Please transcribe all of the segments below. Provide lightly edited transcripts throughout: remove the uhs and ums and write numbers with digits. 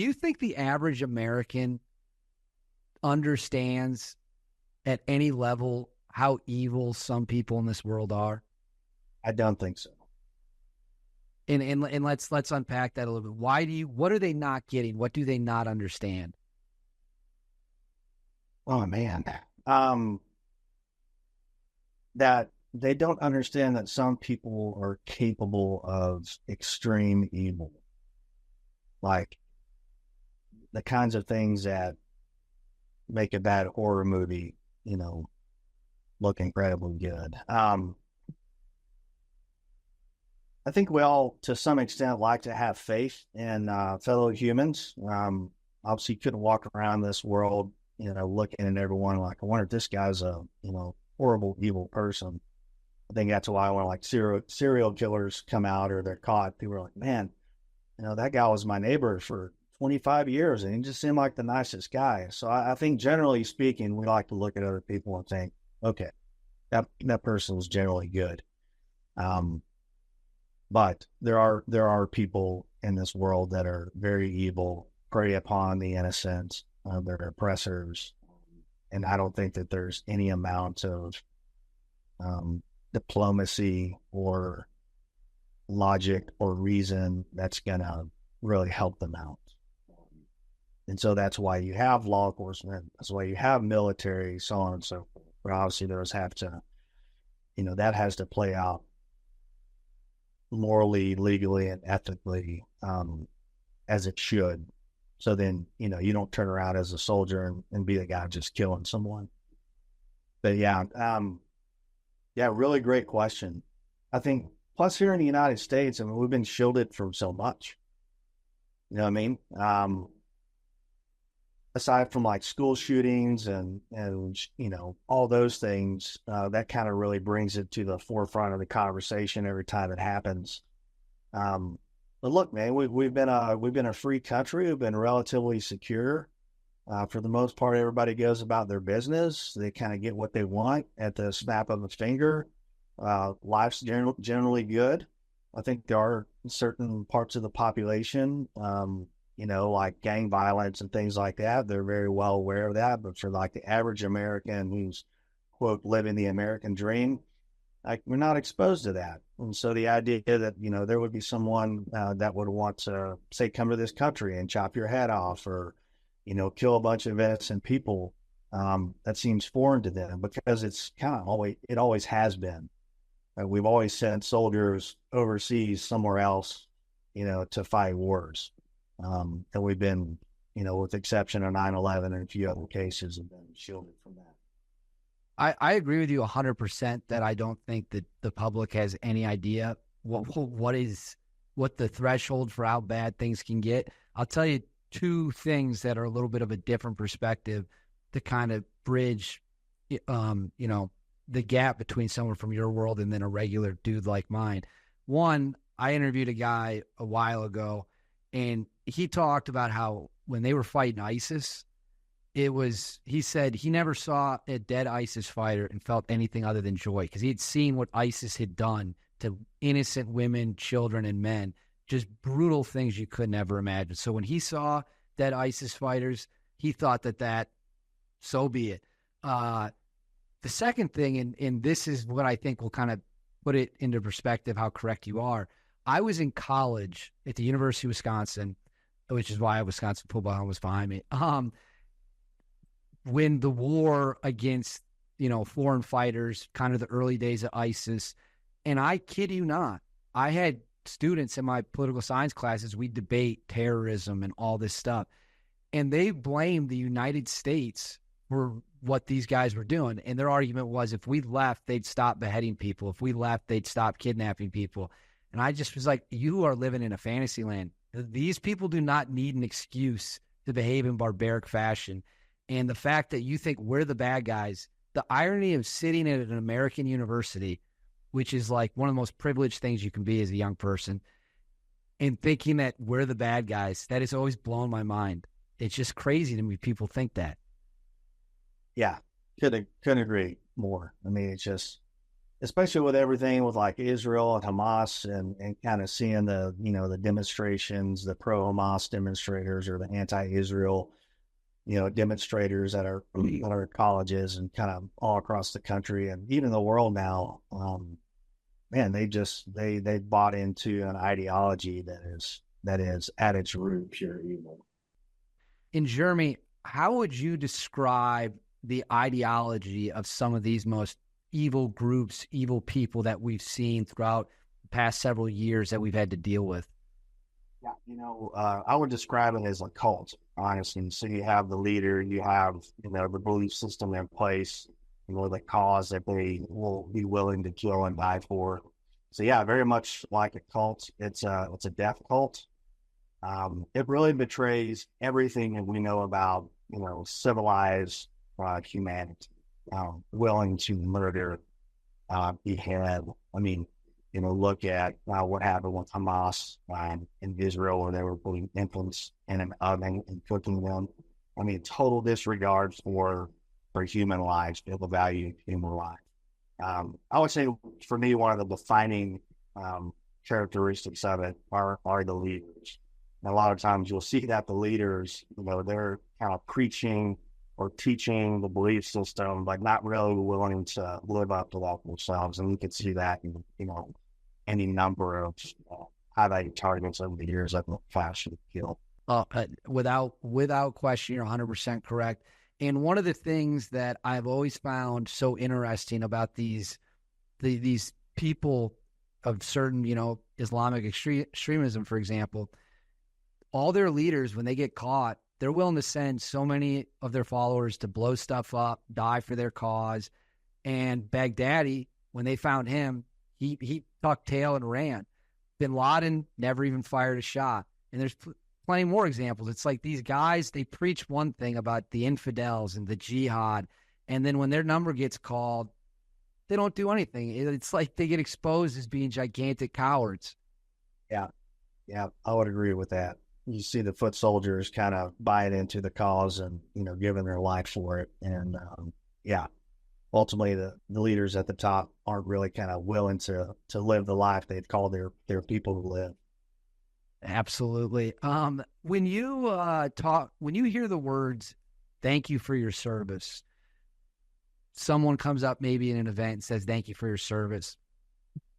Do you think the average American understands at any level how evil some people in this world are? I don't think so. And let's unpack that a little bit. What are they not getting? What do they not understand? Oh man. That they don't understand that some people are capable of extreme evil. Like the kinds of things that make a bad horror movie, look incredibly good. I think we all, to some extent, like to have faith in fellow humans. Obviously, you couldn't walk around this world, looking at everyone like, I wonder if this guy's a, horrible, evil person. I think that's why when like serial killers come out or they're caught, people are like, man, that guy was my neighbor for 25 years and he just seemed like the nicest guy. So I think generally speaking, we like to look at other people and think, okay, that person was generally good. But there are people in this world that are very evil, prey upon the innocent, they're oppressors. And I don't think that there's any amount of diplomacy or logic or reason that's going to really help them out. And so that's why you have law enforcement. That's why you have military, so on and so forth. But obviously those have to, that has to play out morally, legally, and ethically as it should. So then, you don't turn around as a soldier and be the guy just killing someone. But yeah, really great question. I think, plus here in the United States, I mean, we've been shielded from so much. You know what I mean? Aside from like school shootings and all those things, that kind of really brings it to the forefront of the conversation every time it happens. But look, man, we've been a free country. We've been relatively secure. For the most part, everybody goes about their business. They kind of get what they want at the snap of a finger. Life's generally good. I think there are certain parts of the population, like gang violence and things like that. They're very well aware of that. But for like the average American who's, quote, living the American dream, like we're not exposed to that. And so the idea that, there would be someone that would want to, say, come to this country and chop your head off or, kill a bunch of innocent people, that seems foreign to them because it's kind of always has been. We've always sent soldiers overseas somewhere else, to fight wars. And we've been, with the exception of 9/11 and a few other cases, have been shielded from that. I agree with you 100% that I don't think that the public has any idea what the threshold for how bad things can get. I'll tell you two things that are a little bit of a different perspective to kind of bridge, the gap between someone from your world and then a regular dude like mine. One, I interviewed a guy a while ago, and he talked about how when they were fighting ISIS, he said he never saw a dead ISIS fighter and felt anything other than joy because he had seen what ISIS had done to innocent women, children, and men, just brutal things you could never imagine. So when he saw dead ISIS fighters, he thought that so be it. The second thing, and this is what I think will kind of put it into perspective how correct you are. I was in college at the University of Wisconsin, which is why Wisconsin football helmet was behind me. When the war against, foreign fighters, kind of the early days of ISIS, and I kid you not, I had students in my political science classes, we debate terrorism and all this stuff, and they blamed the United States for what these guys were doing. And their argument was if we left, they'd stop beheading people. If we left, they'd stop kidnapping people. And I just was like, you are living in a fantasy land. These people do not need an excuse to behave in barbaric fashion. And the fact that you think we're the bad guys, the irony of sitting at an American university, which is like one of the most privileged things you can be as a young person, and thinking that we're the bad guys, that has always blown my mind. It's just crazy to me people think that. Yeah, couldn't agree more. I mean, it's just, especially with everything with like Israel and Hamas and kind of seeing the, the demonstrations, the pro-Hamas demonstrators or the anti-Israel, demonstrators that are at colleges and kind of all across the country and even the world now. Man, they bought into an ideology that is at its root pure evil. In Jeremy, how would you describe the ideology of some of these most evil groups, evil people that we've seen throughout the past several years that we've had to deal with? Yeah, I would describe it as a cult, honestly. So you have the leader, you have, the belief system in place, the cause that they will be willing to kill and die for. So yeah, very much like a cult. It's a death cult. It really betrays everything that we know about, civilized humanity, willing to murder, behead. I mean, look at what happened with Hamas in Israel, where they were putting infants in an oven and cooking them. I mean, total disregard for human lives, the value of human life. I would say, for me, one of the defining characteristics of it are the leaders. And a lot of times you'll see that the leaders, they're kind of preaching or teaching the belief system, but not really willing to live up to that themselves. And we could see that in, any number of highlighted targets over the years that the fashion kill. Without question, you're 100% correct. And one of the things that I've always found so interesting about these people of certain, Islamic extremism, for example, all their leaders, when they get caught, they're willing to send so many of their followers to blow stuff up, die for their cause. And Baghdadi, when they found him, he tucked tail and ran. Bin Laden never even fired a shot. And there's plenty more examples. It's like these guys, they preach one thing about the infidels and the jihad, and then when their number gets called, they don't do anything. It's like they get exposed as being gigantic cowards. Yeah, I would agree with that. You see the foot soldiers kind of buying into the cause and, giving their life for it. And, ultimately the leaders at the top aren't really kind of willing to live the life they've called their people to live. Absolutely. When you hear the words, "Thank you for your service," someone comes up maybe in an event and says, "Thank you for your service."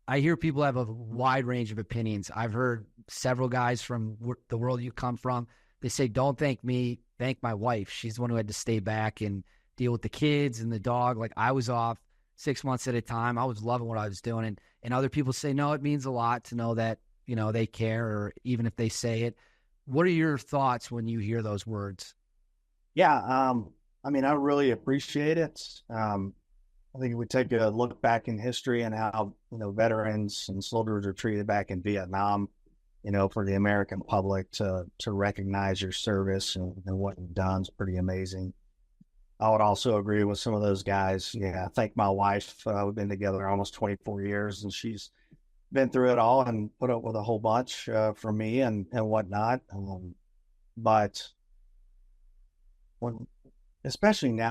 I hear people have a wide range of opinions. I've heard several guys from the world you come from. They say, "Don't thank me, thank my wife. She's the one who had to stay back and deal with the kids and the dog. Like, I was off 6 months at a time. I was loving what I was doing." And other people say, "No, it means a lot to know that, they care," or even if they say it. What are your thoughts when you hear those words? Yeah. I really appreciate it. I think if we take a look back in history and how, veterans and soldiers are treated back in Vietnam, for the American public to recognize your service and what you've done is pretty amazing. I would also agree with some of those guys. Yeah, I thank my wife. We've been together almost 24 years, and she's been through it all and put up with a whole bunch for me and whatnot. But especially now,